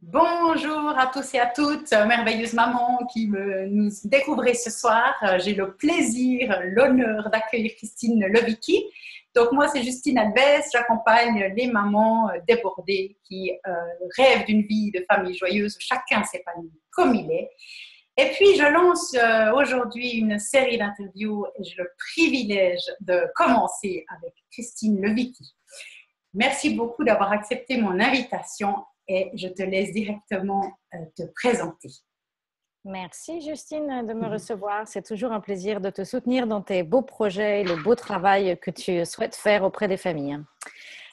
Bonjour à tous et à toutes, merveilleuse maman nous découvrez ce soir. J'ai le plaisir, l'honneur d'accueillir Christine Levicki. Donc moi, c'est Justine Albès, j'accompagne les mamans débordées qui rêvent d'une vie de famille joyeuse où chacun s'épanouit comme il est. Et puis, je lance aujourd'hui une série d'interviews et j'ai le privilège de commencer avec Christine Levicki. Merci beaucoup d'avoir accepté mon invitation et je te laisse directement te présenter. Merci Justine de me recevoir. C'est toujours un plaisir de te soutenir dans tes beaux projets et le beau travail que tu souhaites faire auprès des familles.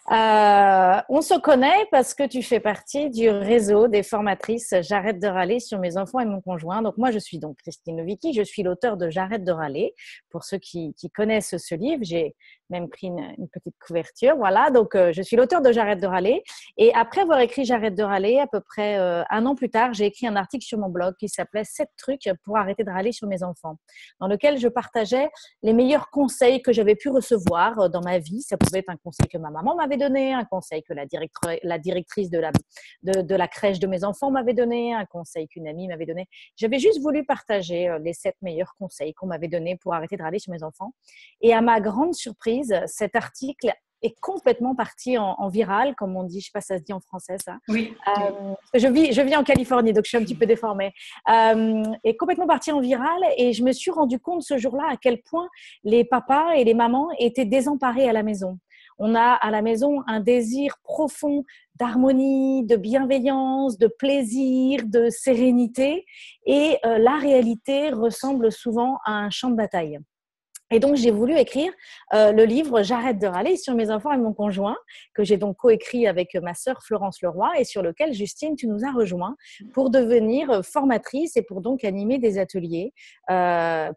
On se connaît parce que tu fais partie du réseau des formatrices J'arrête de râler sur mes enfants et mon conjoint. Donc moi, je suis donc Christine Levicki, je suis l'auteure de J'arrête de râler. Pour ceux qui connaissent ce livre, j'ai même pris une petite couverture. Voilà, donc je suis l'auteure de J'arrête de râler. Et après avoir écrit J'arrête de râler, à peu près un an plus tard, j'ai écrit un article sur mon blog qui s'appelait 7 trucs pour arrêter de râler sur mes enfants, dans lequel je partageais les meilleurs conseils que j'avais pu recevoir dans ma vie. Ça pouvait être un conseil que ma maman m'avait donné, un conseil que la directrice de la crèche de mes enfants m'avait donné, un conseil qu'une amie m'avait donné. J'avais juste voulu partager les 7 meilleurs conseils qu'on m'avait donnés pour arrêter de râler sur mes enfants. Et à ma grande surprise, cet article est complètement parti en viral, comme on dit, je ne sais pas si ça se dit en français, ça. Oui. Je vis en Californie, donc je suis un petit peu déformée. Est complètement parti en viral et je me suis rendu compte ce jour-là à quel point les papas et les mamans étaient désemparés à la maison. On a à la maison un désir profond d'harmonie, de bienveillance, de plaisir, de sérénité et la réalité ressemble souvent à un champ de bataille. Et donc, j'ai voulu écrire le livre J'arrête de râler sur mes enfants et mon conjoint, que j'ai donc coécrit avec ma sœur Florence Leroy et sur lequel, Justine, tu nous as rejoints pour devenir formatrice et pour donc animer des ateliers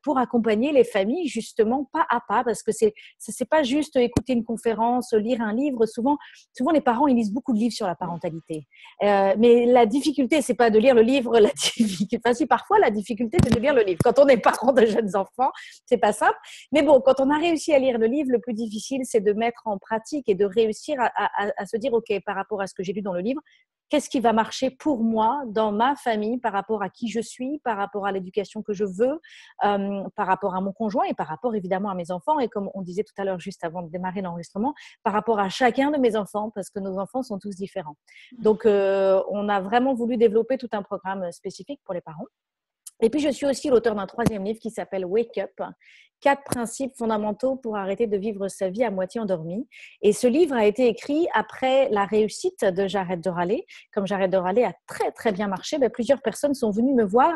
pour accompagner les familles justement pas à pas, parce que c'est pas juste écouter une conférence, lire un livre. Souvent les parents, ils lisent beaucoup de livres sur la parentalité. Mais la difficulté, c'est pas de lire le livre, parfois la difficulté, c'est de lire le livre. Quand on est parent de jeunes enfants, c'est pas simple. Mais bon, quand on a réussi à lire le livre, le plus difficile, c'est de mettre en pratique et de réussir à se dire, OK, par rapport à ce que j'ai lu dans le livre, qu'est-ce qui va marcher pour moi, dans ma famille, par rapport à qui je suis, par rapport à l'éducation que je veux, par rapport à mon conjoint et par rapport évidemment à mes enfants. Et comme on disait tout à l'heure, juste avant de démarrer l'enregistrement, par rapport à chacun de mes enfants, parce que nos enfants sont tous différents. Donc, on a vraiment voulu développer tout un programme spécifique pour les parents. Et puis, je suis aussi l'auteur d'un 3e livre qui s'appelle Wake Up, 4 principes fondamentaux pour arrêter de vivre sa vie à moitié endormie. Et ce livre a été écrit après la réussite de J'arrête de râler. Comme J'arrête de râler a très, très bien marché, plusieurs personnes sont venues me voir,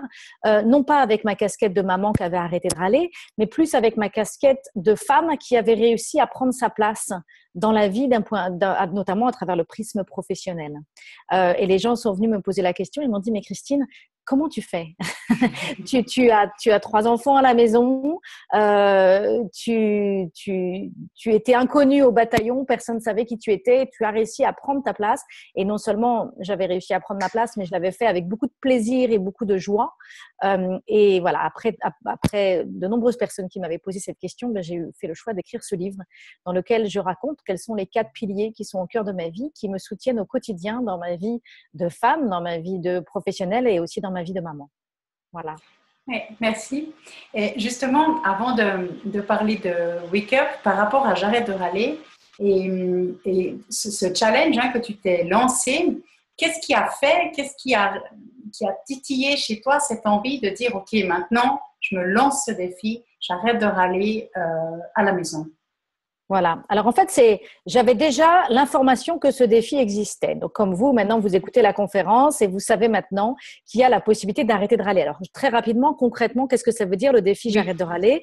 non pas avec ma casquette de maman qui avait arrêté de râler, mais plus avec ma casquette de femme qui avait réussi à prendre sa place dans la vie, notamment à travers le prisme professionnel. Et les gens sont venus me poser la question, ils m'ont dit, mais Christine, comment tu fais? tu as 3 enfants à la maison, tu étais inconnue au bataillon, personne ne savait qui tu étais, tu as réussi à prendre ta place. Et non seulement j'avais réussi à prendre ma place, mais je l'avais fait avec beaucoup de plaisir et beaucoup de joie. Et voilà, après de nombreuses personnes qui m'avaient posé cette question, j'ai fait le choix d'écrire ce livre dans lequel je raconte quels sont les 4 piliers qui sont au cœur de ma vie, qui me soutiennent au quotidien dans ma vie de femme, dans ma vie de professionnelle et aussi dans ma vie de maman. Voilà. Oui, merci. Et justement, avant de parler de Wake Up, par rapport à J'arrête de râler et ce challenge que tu t'es lancé, qu'est-ce qui a fait, qui a titillé chez toi cette envie de dire, OK, maintenant, je me lance ce défi, j'arrête de râler à la maison? Voilà. Alors, en fait, j'avais déjà l'information que ce défi existait. Donc, comme vous, maintenant, vous écoutez la conférence et vous savez maintenant qu'il y a la possibilité d'arrêter de râler. Alors, très rapidement, concrètement, qu'est-ce que ça veut dire le défi J'arrête de râler?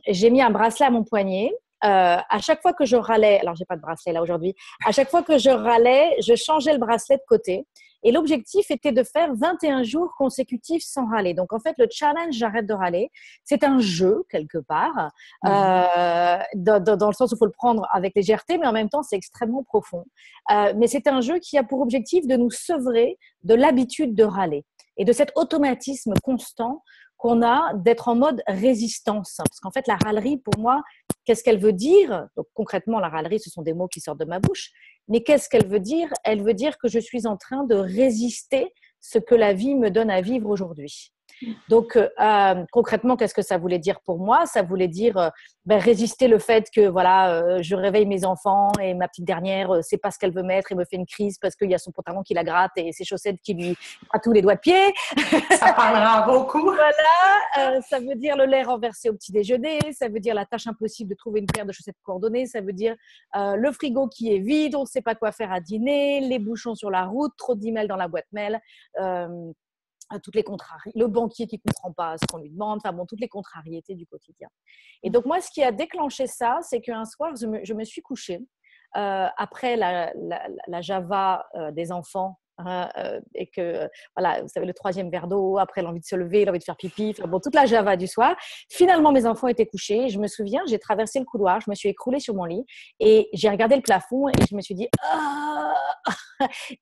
J'ai mis un bracelet à mon poignet. À chaque fois que je râlais, alors j'ai pas de bracelet là aujourd'hui, à chaque fois que je râlais, je changeais le bracelet de côté. Et l'objectif était de faire 21 jours consécutifs sans râler. Donc, en fait, le challenge J'arrête de râler, c'est un jeu, quelque part, dans le sens où il faut le prendre avec légèreté, mais en même temps, c'est extrêmement profond. Mais c'est un jeu qui a pour objectif de nous sevrer de l'habitude de râler et de cet automatisme constant qu'on a d'être en mode résistance. Parce qu'en fait, la râlerie, pour moi, Qu'est-ce qu'elle veut dire? Donc, concrètement, la râlerie, ce sont des mots qui sortent de ma bouche. Mais qu'est-ce qu'elle veut dire? Elle veut dire que je suis en train de résister ce que la vie me donne à vivre aujourd'hui. Donc, concrètement, qu'est-ce que ça voulait dire pour moi? Ça voulait dire résister le fait que voilà, je réveille mes enfants et ma petite dernière, c'est pas ce qu'elle veut mettre et me fait une crise parce qu'il y a son pantalon qui la gratte et ses chaussettes qui lui grattent tous les doigts de pied. Ça parlera beaucoup. Voilà, ça veut dire le lait renversé au petit déjeuner, ça veut dire la tâche impossible de trouver une paire de chaussettes coordonnées, ça veut dire le frigo qui est vide, on ne sait pas quoi faire à dîner, les bouchons sur la route, trop d'emails dans la boîte mail. Toutes les contrariétés, le banquier qui ne comprend pas ce qu'on lui demande, enfin bon, toutes les contrariétés du quotidien. Et donc moi, ce qui a déclenché ça, c'est qu'un soir, je me suis couchée après la Java des enfants, et que, voilà, vous savez, le 3e verre d'eau, après l'envie de se lever, l'envie de faire pipi, enfin bon, toute la Java du soir. Finalement, mes enfants étaient couchés. Je me souviens, j'ai traversé le couloir, je me suis écroulée sur mon lit et j'ai regardé le plafond et je me suis dit, ah.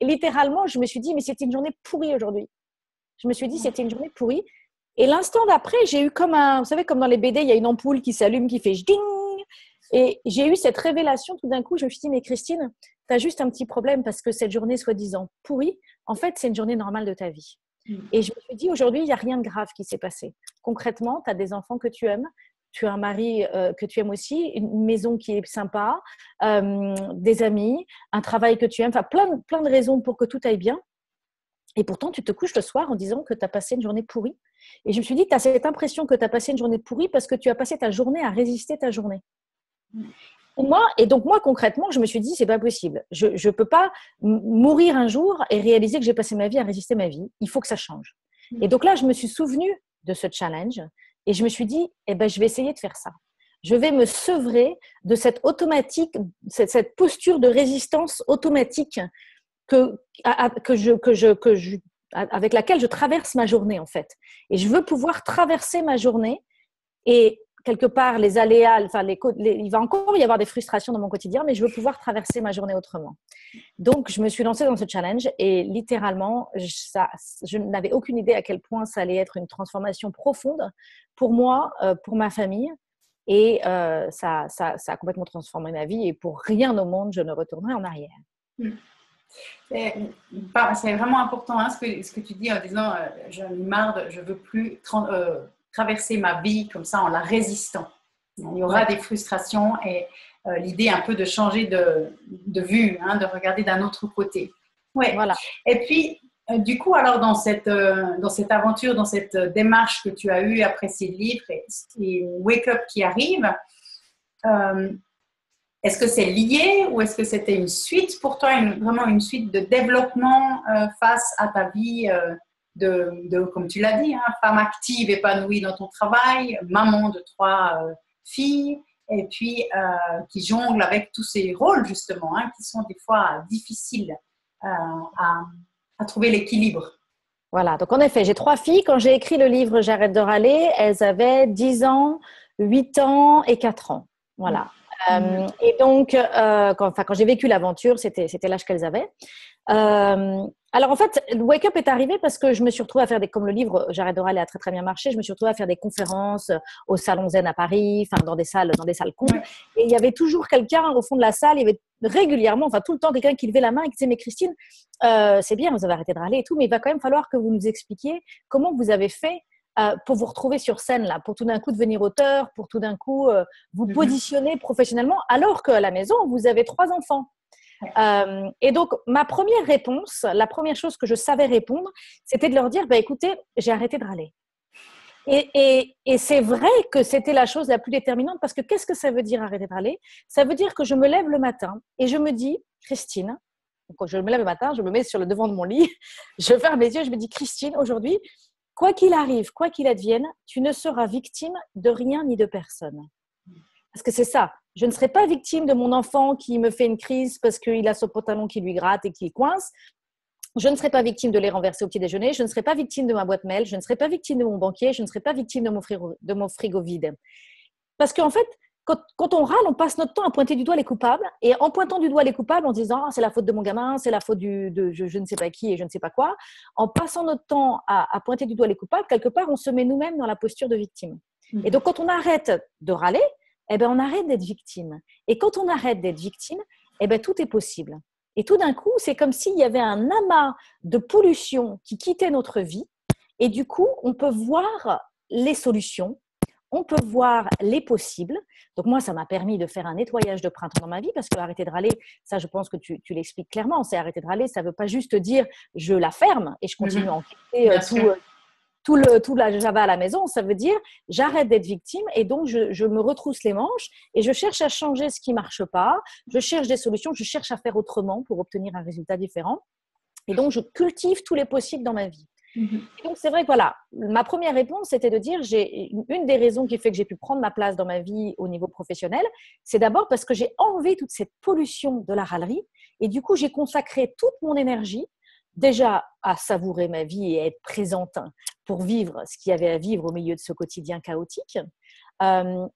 Et littéralement, je me suis dit, mais c'était une journée pourrie aujourd'hui. Je me suis dit, c'était une journée pourrie. Et l'instant d'après, j'ai eu comme vous savez, comme dans les BD, il y a une ampoule qui s'allume, qui fait ding. Et j'ai eu cette révélation tout d'un coup. Je me suis dit, mais Christine, tu as juste un petit problème parce que cette journée, soi-disant pourrie, en fait, c'est une journée normale de ta vie. Et je me suis dit, aujourd'hui, il n'y a rien de grave qui s'est passé. Concrètement, tu as des enfants que tu aimes, tu as un mari que tu aimes aussi, une maison qui est sympa, des amis, un travail que tu aimes, enfin plein de raisons pour que tout aille bien. Et pourtant, tu te couches le soir en disant que tu as passé une journée pourrie. Et je me suis dit, tu as cette impression que tu as passé une journée pourrie parce que tu as passé ta journée à résister ta journée. Et donc, moi, concrètement, je me suis dit, c'est pas possible. Je ne peux pas mourir un jour et réaliser que j'ai passé ma vie à résister ma vie. Il faut que ça change. Et donc là, je me suis souvenue de ce challenge et je me suis dit, eh ben, je vais essayer de faire ça. Je vais me sevrer de cette automatique, cette posture de résistance automatique avec laquelle je traverse ma journée, en fait. Et je veux pouvoir traverser ma journée et quelque part, les aléas, enfin, il va encore y avoir des frustrations dans mon quotidien, mais je veux pouvoir traverser ma journée autrement. Donc, je me suis lancée dans ce challenge et littéralement, je n'avais aucune idée à quel point ça allait être une transformation profonde pour moi, pour ma famille. Et ça a complètement transformé ma vie et pour rien au monde, je ne retournerai en arrière. C'est vraiment important ce que tu dis en disant j'en ai marre, je ne veux plus traverser ma vie comme ça en la résistant. Il y aura des frustrations et l'idée un peu de changer de vue, de regarder d'un autre côté. Ouais. Voilà. Et puis, du coup, alors dans cette aventure, dans cette démarche que tu as eue après ces livres et Wake Up qui arrive, est-ce que c'est lié ou est-ce que c'était une suite pour toi, vraiment une suite de développement face à ta vie comme tu l'as dit, femme active, épanouie dans ton travail, maman de 3 filles et puis qui jongle avec tous ces rôles justement qui sont des fois difficiles à trouver l'équilibre. Voilà, donc en effet, j'ai 3 filles. Quand j'ai écrit le livre J'arrête de râler, elles avaient 10 ans, 8 ans et 4 ans. Voilà. Et donc, quand j'ai vécu l'aventure, c'était l'âge qu'elles avaient. Alors en fait, Wake Up est arrivé parce que je me suis retrouvée à faire comme le livre J'arrête de râler a très très bien marché, je me suis retrouvée à faire des conférences au Salon Zen à Paris, enfin dans des salles combles. Ouais. Et il y avait toujours quelqu'un au fond de la salle, il y avait régulièrement, enfin tout le temps, quelqu'un qui levait la main et qui disait mais Christine, c'est bien, vous avez arrêté de râler et tout, mais il va quand même falloir que vous nous expliquiez comment vous avez fait pour vous retrouver sur scène, là, pour tout d'un coup devenir auteur, pour tout d'un coup vous positionner professionnellement, alors qu'à la maison, vous avez 3 enfants. Et donc, ma première réponse, la première chose que je savais répondre, c'était de leur dire, écoutez, j'ai arrêté de râler. Et c'est vrai que c'était la chose la plus déterminante parce que qu'est-ce que ça veut dire arrêter de râler? Ça veut dire que je me lève le matin et je me dis, Christine, quand je me lève le matin, je me mets sur le devant de mon lit, je ferme les yeux, je me dis, Christine, aujourd'hui, quoi qu'il arrive, quoi qu'il advienne, tu ne seras victime de rien ni de personne. Parce que c'est ça. Je ne serai pas victime de mon enfant qui me fait une crise parce qu'il a son pantalon qui lui gratte et qui coince. Je ne serai pas victime de les renverser au petit déjeuner. Je ne serai pas victime de ma boîte mail. Je ne serai pas victime de mon banquier. Je ne serai pas victime de mon frigo vide. Parce qu'en fait, quand on râle, on passe notre temps à pointer du doigt les coupables. Et en pointant du doigt les coupables, en disant c'est la faute de mon gamin, c'est la faute de je ne sais pas qui et je ne sais pas quoi, en passant notre temps à pointer du doigt les coupables, quelque part, on se met nous-mêmes dans la posture de victime. Et donc, quand on arrête de râler, eh ben, on arrête d'être victime. Et quand on arrête d'être victime, eh ben, tout est possible. Et tout d'un coup, c'est comme s'il y avait un amas de pollution qui quittait notre vie. Et du coup, on peut voir les solutions, on peut voir les possibles. Donc moi, ça m'a permis de faire un nettoyage de printemps dans ma vie parce que arrêter de râler, ça, je pense que tu l'expliques clairement. C'est arrêter de râler, ça ne veut pas juste dire je la ferme et je continue à encaisser tout la java à la maison. Ça veut dire j'arrête d'être victime et donc je me retrousse les manches et je cherche à changer ce qui ne marche pas. Je cherche des solutions, je cherche à faire autrement pour obtenir un résultat différent. Et donc, je cultive tous les possibles dans ma vie. Et donc, c'est vrai que voilà, ma première réponse, c'était de dire, une des raisons qui fait que j'ai pu prendre ma place dans ma vie au niveau professionnel, c'est d'abord parce que j'ai enlevé toute cette pollution de la râlerie et du coup, j'ai consacré toute mon énergie déjà à savourer ma vie et à être présente pour vivre ce qu'il y avait à vivre au milieu de ce quotidien chaotique.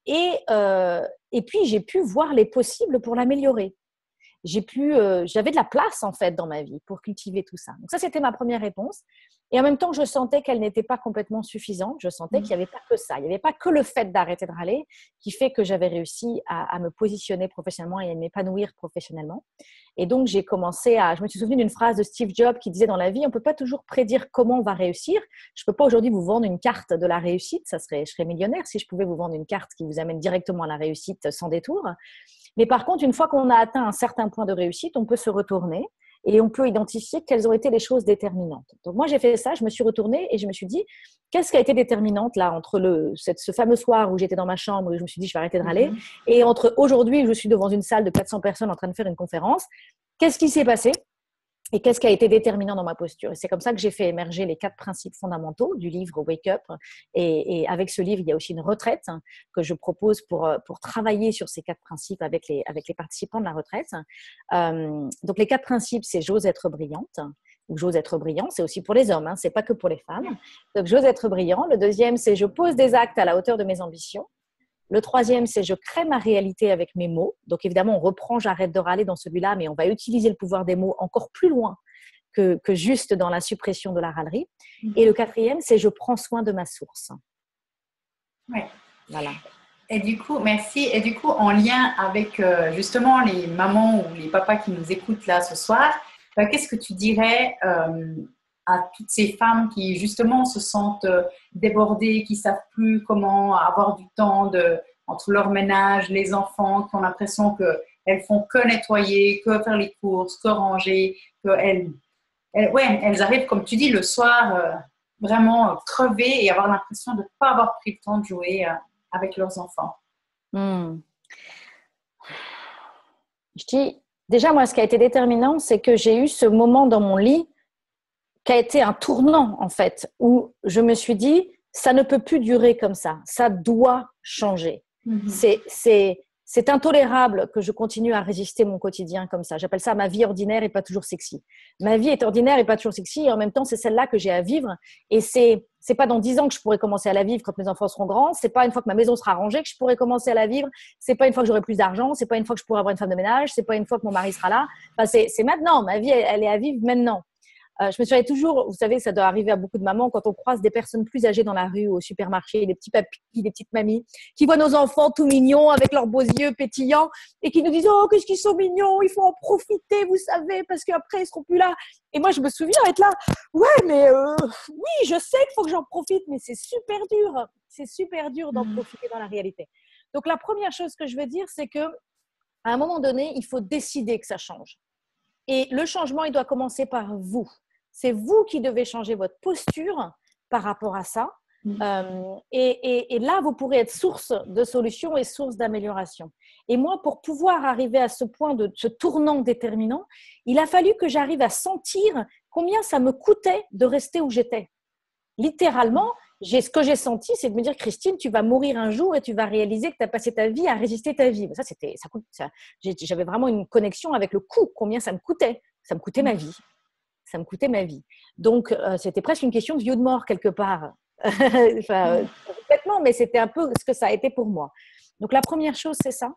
Et puis, j'ai pu voir les possibles pour l'améliorer. J'avais de la place en fait dans ma vie pour cultiver tout ça. Donc ça, c'était ma première réponse. Et en même temps, je sentais qu'elle n'était pas complètement suffisante. Je sentais qu'il n'y avait pas que ça. Il n'y avait pas que le fait d'arrêter de râler qui fait que j'avais réussi à me positionner professionnellement et à m'épanouir professionnellement. Et donc, je me suis souvenue d'une phrase de Steve Jobs qui disait dans la vie, on ne peut pas toujours prédire comment on va réussir. Je ne peux pas aujourd'hui vous vendre une carte de la réussite. Je serais millionnaire si je pouvais vous vendre une carte qui vous amène directement à la réussite sans détour. Mais par contre, une fois qu'on a atteint un certain point de réussite, on peut se retourner et on peut identifier quelles ont été les choses déterminantes. Donc moi, j'ai fait ça, je me suis retournée et je me suis dit, qu'est-ce qui a été déterminante là entre ce fameux soir où j'étais dans ma chambre et je me suis dit, je vais arrêter de râler, et entre aujourd'hui où je suis devant une salle de 400 personnes en train de faire une conférence, qu'est-ce qui s'est passé ? Et qu'est-ce qui a été déterminant dans ma posture? Et c'est comme ça que j'ai fait émerger les 4 principes fondamentaux du livre Wake Up. Et avec ce livre, il y a aussi une retraite que je propose pour travailler sur ces 4 principes avec les participants de la retraite. Donc, les 4 principes, c'est « J'ose être brillante ». Ou « J'ose être brillant », c'est aussi pour les hommes, c'est pas que pour les femmes. Donc, j'ose être brillant. Le deuxième, c'est « Je pose des actes à la hauteur de mes ambitions ». Le troisième, c'est « Je crée ma réalité avec mes mots ». Donc, évidemment, on reprend « J'arrête de râler » dans celui-là, mais on va utiliser le pouvoir des mots encore plus loin que juste dans la suppression de la râlerie. Et le quatrième, c'est « Je prends soin de ma source ». Oui. Voilà. Et du coup, merci. Et du coup, en lien avec justement les mamans ou les papas qui nous écoutent là ce soir, qu'est-ce que tu dirais à toutes ces femmes qui justement se sentent débordées, qui ne savent plus comment avoir du temps entre leur ménage, les enfants, qui ont l'impression qu'elles font que nettoyer, que faire les courses, que ranger, qu'elles arrivent, comme tu dis, le soir vraiment crevées et avoir l'impression de ne pas avoir pris le temps de jouer avec leurs enfants. Je dis, déjà, moi, ce qui a été déterminant, c'est que j'ai eu ce moment dans mon lit qui a été un tournant, en fait, où je me suis dit, ça ne peut plus durer comme ça doit changer. C'est intolérable que je continue à résister mon quotidien comme ça. J'appelle ça ma vie ordinaire et pas toujours sexy. Ma vie est ordinaire et pas toujours sexy, et en même temps, c'est celle-là que j'ai à vivre. Et c'est pas dans 10 ans que je pourrai commencer à la vivre quand mes enfants seront grands. C'est pas une fois que ma maison sera rangée que je pourrai commencer à la vivre. C'est pas une fois que j'aurai plus d'argent. C'est pas une fois que je pourrai avoir une femme de ménage. C'est pas une fois que mon mari sera là. Enfin, c'est maintenant. Ma vie, elle est à vivre maintenant. Je me souviens toujours, vous savez, ça doit arriver à beaucoup de mamans quand on croise des personnes plus âgées dans la rue, au supermarché, des petits papis, des petites mamies, qui voient nos enfants tout mignons avec leurs beaux yeux pétillants et qui nous disent « Oh, qu'est-ce qu'ils sont mignons, il faut en profiter, vous savez, parce qu'après, ils seront plus là. » Et moi, je me souviens être là « Ouais, mais oui, je sais qu'il faut que j'en profite, mais c'est super dur. C'est super dur d'en profiter dans la réalité. » Donc, la première chose que je veux dire, c'est qu'à un moment donné, il faut décider que ça change. Et le changement, il doit commencer par vous. C'est vous qui devez changer votre posture par rapport à ça. Et là, vous pourrez être source de solutions et source d'amélioration. Et moi, pour pouvoir arriver à ce point de ce tournant déterminant, il a fallu que j'arrive à sentir combien ça me coûtait de rester où j'étais. Littéralement, ce que j'ai senti, c'est de me dire « Christine, tu vas mourir un jour et tu vas réaliser que tu as passé ta vie à résister ta vie. » J'avais vraiment une connexion avec le coût, combien ça me coûtait. Ça me coûtait ma vie. Ça me coûtait ma vie. Donc, c'était presque une question de vie ou de mort quelque part. Complètement, mais c'était un peu ce que ça a été pour moi. Donc, la première chose, c'est ça.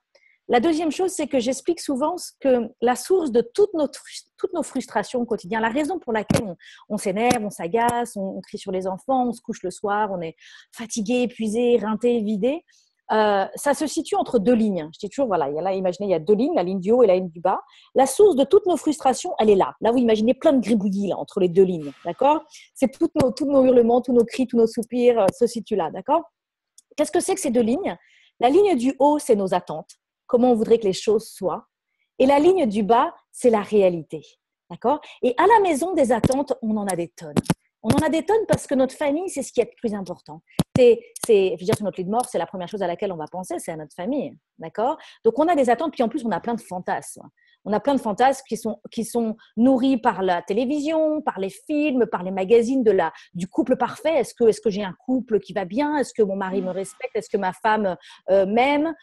La deuxième chose, c'est que j'explique souvent que la source de toutes nos frustrations au quotidien, la raison pour laquelle on s'énerve, on s'agace, on crie sur les enfants, on se couche le soir, on est fatigué, épuisé, éreinté, vidé, ça se situe entre deux lignes. Je dis toujours, voilà, imaginez, il y a deux lignes, la ligne du haut et la ligne du bas. La source de toutes nos frustrations, elle est là. Là, vous imaginez plein de gribouillis là, entre les deux lignes, d'accord? C'est tous nos hurlements, tous nos cris, tous nos soupirs se situent là, d'accord? Qu'est-ce que c'est que ces deux lignes? La ligne du haut, c'est nos attentes, comment on voudrait que les choses soient. Et la ligne du bas, c'est la réalité, d'accord? Et à la maison des attentes, on en a des tonnes. On en a des tonnes parce que notre famille, c'est ce qui est le plus important. Je veux dire, sur notre lit de mort, c'est la première chose à laquelle on va penser, c'est à notre famille, d'accord? Donc, on a des attentes, puis en plus, on a plein de fantasmes. On a plein de fantasmes qui sont nourris par la télévision, par les films, par les magazines du couple parfait. Est-ce que j'ai un couple qui va bien? Est-ce que mon mari me respecte? Est-ce que ma femme m'aime?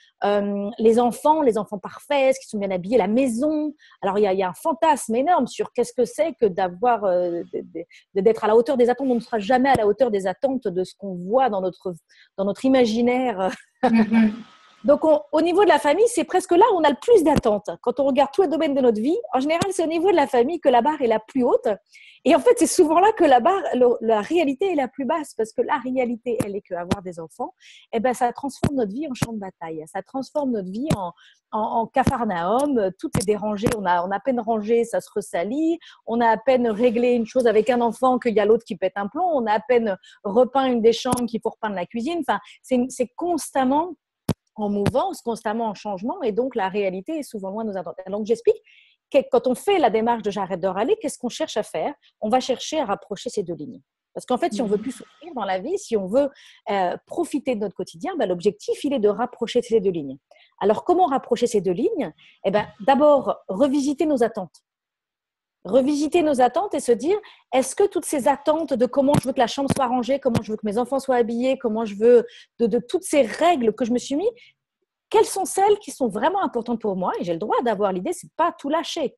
Les enfants parfaits, est-ce qu'ils sont bien habillés? La maison. Alors, il y a un fantasme énorme sur qu'est-ce que c'est que d'être à la hauteur des attentes. On ne sera jamais à la hauteur des attentes de ce qu'on voit dans notre imaginaire. Mhm. Donc, au niveau de la famille, c'est presque là où on a le plus d'attentes. Quand on regarde tous les domaines de notre vie, en général, c'est au niveau de la famille que la barre est la plus haute. Et en fait, c'est souvent là que la réalité est la plus basse, parce que la réalité, elle est qu'avoir des enfants, eh ben, ça transforme notre vie en champ de bataille. Ça transforme notre vie en capharnaüm. Tout est dérangé. On a à peine rangé, ça se ressalit. On a à peine réglé une chose avec un enfant qu'il y a l'autre qui pète un plomb. On a à peine repeint une des chambres qu'il faut repeindre la cuisine. Enfin, c'est constamment en mouvance, constamment en changement, et donc la réalité est souvent loin de nos attentes. Donc j'explique que quand on fait la démarche de j'arrête de râler, qu'est-ce qu'on cherche à faire? On va chercher à rapprocher ces deux lignes. Parce qu'en fait, si on veut plus souffrir dans la vie, si on veut profiter de notre quotidien, ben, l'objectif, il est de rapprocher ces deux lignes. Alors, comment rapprocher ces deux lignes? Eh ben, d'abord, revisiter nos attentes. Revisiter nos attentes et se dire, est-ce que toutes ces attentes de comment je veux que la chambre soit rangée, comment je veux que mes enfants soient habillés, comment je veux, de toutes ces règles que je me suis mis, quelles sont celles qui sont vraiment importantes pour moi? Et j'ai le droit d'avoir l'idée, c'est pas tout lâcher.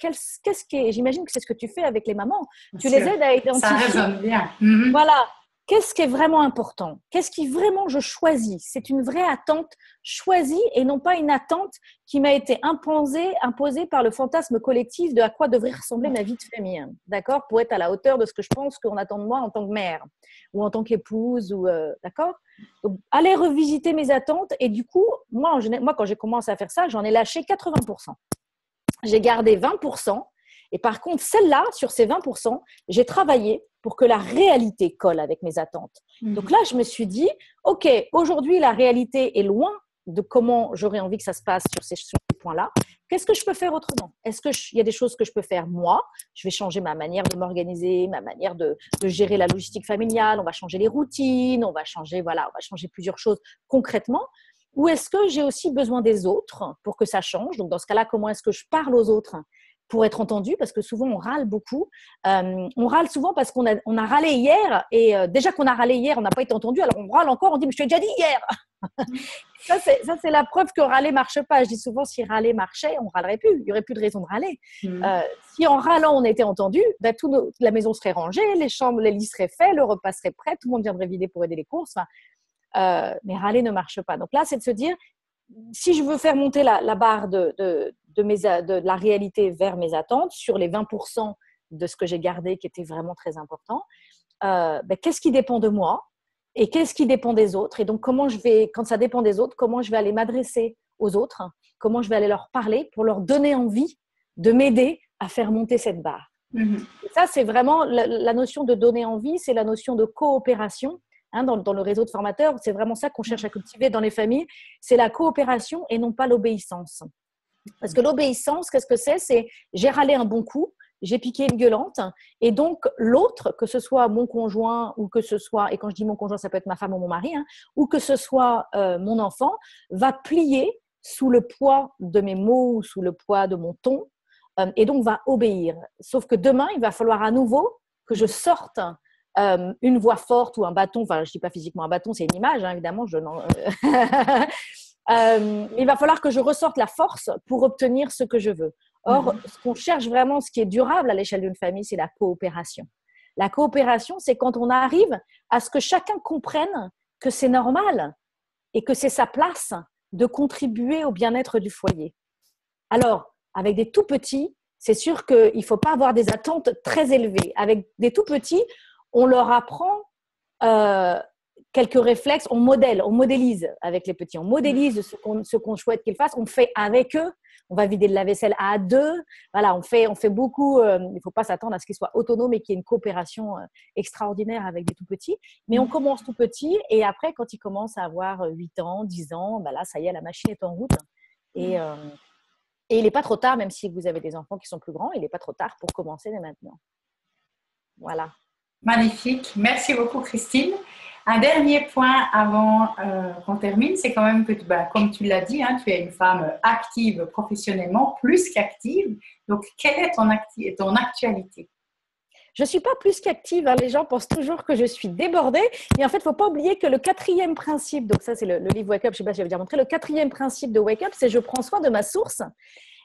J'imagine que c'est ce que tu fais avec les mamans. Tu les aides à identifier. Ça résonne bien. Voilà. Qu'est-ce qui est vraiment important? Qu'est-ce qui vraiment je choisis? C'est une vraie attente choisie et non pas une attente qui m'a été imposée par le fantasme collectif de à quoi devrait ressembler ma vie de famille. D'accord? Pour être à la hauteur de ce que je pense qu'on attend de moi en tant que mère ou en tant qu'épouse. D'accord? Donc, aller revisiter mes attentes. Et du coup, moi, quand j'ai commencé à faire ça, j'en ai lâché 80%. J'ai gardé 20%. Et par contre, celle-là, sur ces 20%, j'ai travaillé pour que la réalité colle avec mes attentes. Donc là, je me suis dit, OK, aujourd'hui, la réalité est loin de comment j'aurais envie que ça se passe sur ces points-là. Qu'est-ce que je peux faire autrement? Est-ce qu'il y a des choses que je peux faire moi? Je vais changer ma manière de m'organiser, ma manière de gérer la logistique familiale, on va changer les routines, on va changer plusieurs choses concrètement. Ou est-ce que j'ai aussi besoin des autres pour que ça change? Donc dans ce cas-là, comment est-ce que je parle aux autres pour être entendu, parce que souvent on râle beaucoup. On râle souvent parce qu'on a râlé hier, et déjà qu'on a râlé hier, on n'a pas été entendu, alors on râle encore, on dit « mais je t'ai déjà dit hier !» Ça, c'est la preuve que râler ne marche pas. Je dis souvent, si râler marchait, on ne râlerait plus, il n'y aurait plus de raison de râler. Si en râlant, on était entendu, ben, la maison serait rangée, les chambres, les lits seraient faits, le repas serait prêt, tout le monde viendrait vider pour aider les courses. Mais râler ne marche pas. Donc là, c'est de se dire, si je veux faire monter la barre de la réalité vers mes attentes, sur les 20% de ce que j'ai gardé qui était vraiment très important, qu'est-ce qui dépend de moi et qu'est-ce qui dépend des autres? Et donc, quand ça dépend des autres, comment je vais aller m'adresser aux autres? Comment je vais aller leur parler pour leur donner envie de m'aider à faire monter cette barre? Et ça, c'est vraiment la notion de donner envie, c'est la notion de coopération. Dans le réseau de formateurs, c'est vraiment ça qu'on cherche à cultiver dans les familles, c'est la coopération et non pas l'obéissance. Parce que l'obéissance, qu'est-ce que c'est? C'est j'ai râlé un bon coup, j'ai piqué une gueulante, et donc l'autre, que ce soit mon conjoint ou que ce soit, et quand je dis mon conjoint, ça peut être ma femme ou mon mari, ou que ce soit mon enfant, va plier sous le poids de mes mots ou sous le poids de mon ton, et donc va obéir. Sauf que demain, il va falloir à nouveau que je sorte une voix forte ou un bâton, enfin je ne dis pas physiquement un bâton, c'est une image, évidemment, il va falloir que je ressorte la force pour obtenir ce que je veux. Or, ce qu'on cherche vraiment, ce qui est durable à l'échelle d'une famille, c'est la coopération. La coopération, c'est quand on arrive à ce que chacun comprenne que c'est normal et que c'est sa place de contribuer au bien-être du foyer. Alors, avec des tout petits, c'est sûr qu'il ne faut pas avoir des attentes très élevées. Avec des tout petits, on leur apprend quelques réflexes, on modélise avec les petits, on modélise ce qu'on souhaite qu'ils fassent, on fait avec eux. On va vider le lave-vaisselle à deux. Voilà, on fait beaucoup. Il ne faut pas s'attendre à ce qu'ils soient autonomes et qu'il y ait une coopération extraordinaire avec des tout petits. Mais on commence tout petit et après, quand ils commencent à avoir 8 ans, 10 ans, là, ça y est, la machine est en route. Et il n'est pas trop tard, même si vous avez des enfants qui sont plus grands, il n'est pas trop tard pour commencer dès maintenant. Voilà. Magnifique. Merci beaucoup, Christine. Un dernier point avant qu'on termine, c'est quand même que, comme tu l'as dit, tu es une femme active professionnellement, plus qu'active. Donc, quelle est ton actualité? Je ne suis pas plus qu'active. Les gens pensent toujours que je suis débordée. Mais en fait, il ne faut pas oublier que le 4e principe, donc ça, c'est le livre Wake Up, je ne sais pas si j'avais déjà montré, le 4e principe de Wake Up, c'est je prends soin de ma source.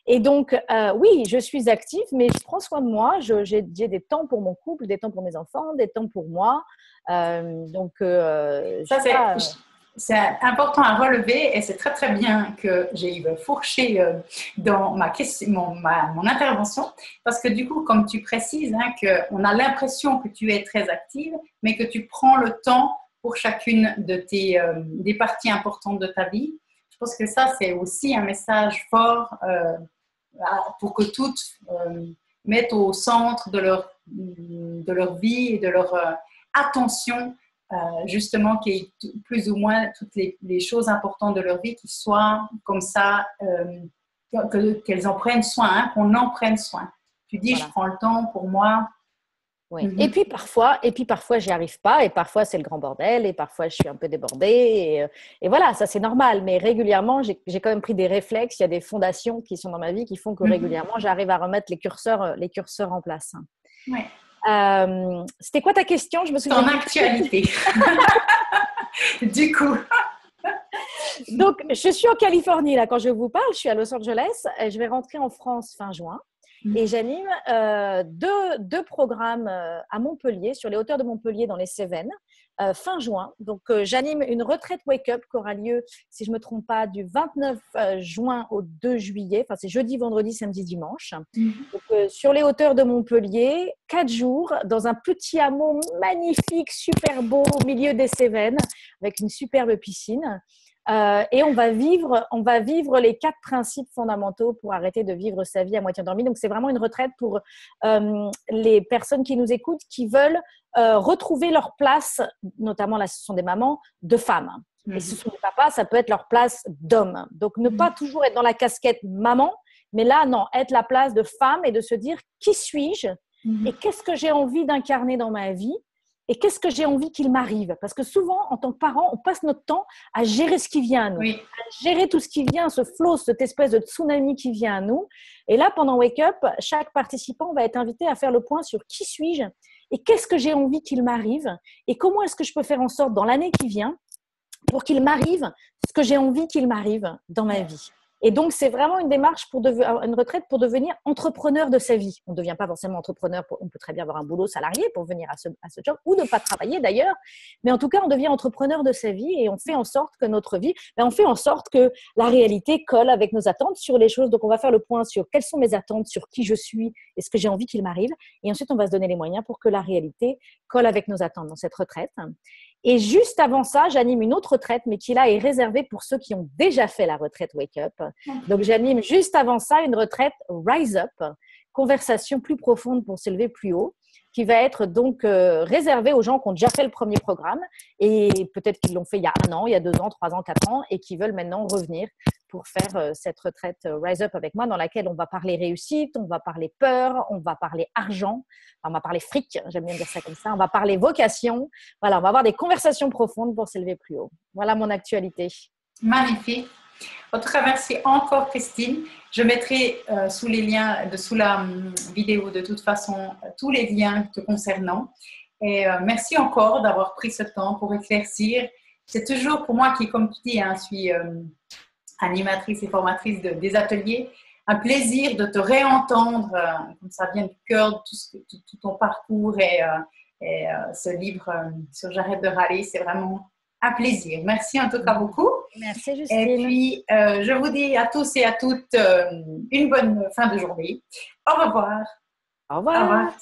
Et donc, oui, je suis active, mais je prends soin de moi. J'ai des temps pour mon couple, des temps pour mes enfants, des temps pour moi. C'est important à relever et c'est très très bien que j'ai fourché dans mon intervention parce que du coup, comme tu précises, qu'on a l'impression que tu es très active, mais que tu prends le temps pour chacune de des parties importantes de ta vie. Je pense que ça, c'est aussi un message fort pour que toutes mettent au centre de leur vie et de leur attention justement qu'il y ait plus ou moins toutes les choses importantes de leur vie qui soient comme ça, qu'elles en prennent soin, qu'on en prenne soin. Tu dis, voilà. Je prends le temps pour moi. Oui. Et puis parfois, j'y arrive pas, et parfois c'est le grand bordel, et parfois je suis un peu débordée, et voilà, ça c'est normal. Mais régulièrement, j'ai quand même pris des réflexes. Il y a des fondations qui sont dans ma vie qui font que régulièrement, j'arrive à remettre les curseurs en place. Ouais. C'était quoi ta question? Je me souviens. Ton actualité. Du coup. Donc, je suis en Californie là quand je vous parle. Je suis à Los Angeles. Et je vais rentrer en France fin juin. Et j'anime deux programmes à Montpellier, sur les hauteurs de Montpellier, dans les Cévennes, fin juin. Donc, j'anime une retraite Wake Up qui aura lieu, si je ne me trompe pas, du 29 juin au 2 juillet. Enfin, c'est jeudi, vendredi, samedi, dimanche. Donc, sur les hauteurs de Montpellier, 4 jours, dans un petit hameau magnifique, super beau, au milieu des Cévennes, avec une superbe piscine. Et on va vivre les 4 principes fondamentaux pour arrêter de vivre sa vie à moitié endormie. Donc, c'est vraiment une retraite pour les personnes qui nous écoutent, qui veulent retrouver leur place, notamment là, ce sont des mamans, de femmes. Et si ce sont des papas, ça peut être leur place d'homme. Donc, ne pas toujours être dans la casquette maman, mais là, non, être la place de femme et de se dire qui suis-je et qu'est-ce que j'ai envie d'incarner dans ma vie. Et qu'est-ce que j'ai envie qu'il m'arrive? Parce que souvent, en tant que parent, on passe notre temps à gérer ce qui vient à nous, à gérer tout ce qui vient, ce flot, cette espèce de tsunami qui vient à nous. Et là, pendant Wake Up, chaque participant va être invité à faire le point sur qui suis-je et qu'est-ce que j'ai envie qu'il m'arrive et comment est-ce que je peux faire en sorte dans l'année qui vient pour qu'il m'arrive ce que j'ai envie qu'il m'arrive dans ma vie. Et donc, c'est vraiment une démarche une retraite pour devenir entrepreneur de sa vie. On ne devient pas forcément entrepreneur, on peut très bien avoir un boulot salarié pour venir à ce job, ou ne pas travailler d'ailleurs. Mais en tout cas, on devient entrepreneur de sa vie et on fait en sorte que notre vie, on fait en sorte que la réalité colle avec nos attentes sur les choses. Donc, on va faire le point sur quelles sont mes attentes, sur qui je suis et ce que j'ai envie qu'il m'arrive. Et ensuite, on va se donner les moyens pour que la réalité colle avec nos attentes dans cette retraite. Et juste avant ça, j'anime une autre retraite, mais qui là est réservée pour ceux qui ont déjà fait la retraite Wake Up. Donc, j'anime juste avant ça une retraite Rise Up, conversation plus profonde pour s'élever plus haut, qui va être donc réservée aux gens qui ont déjà fait le premier programme et peut-être qu'ils l'ont fait il y a 1 an, il y a 2 ans, 3 ans, 4 ans et qui veulent maintenant revenir pour faire cette retraite Rise Up avec moi dans laquelle on va parler réussite, on va parler peur, on va parler argent, on va parler fric, j'aime bien dire ça comme ça, on va parler vocation. Voilà, on va avoir des conversations profondes pour s'élever plus haut. Voilà mon actualité. Magnifique. En tout cas, merci encore Christine. Je mettrai sous la vidéo de toute façon tous les liens te concernant. Et merci encore d'avoir pris ce temps pour éclaircir. C'est toujours pour moi qui, comme tu dis, je suis animatrice et formatrice des ateliers, un plaisir de te réentendre, comme ça vient du cœur, de tout ton parcours et ce livre sur J'arrête de râler, c'est vraiment un plaisir. Merci en tout cas beaucoup. Merci Justine. Et puis, je vous dis à tous et à toutes une bonne fin de journée. Au revoir. Au revoir. Au revoir.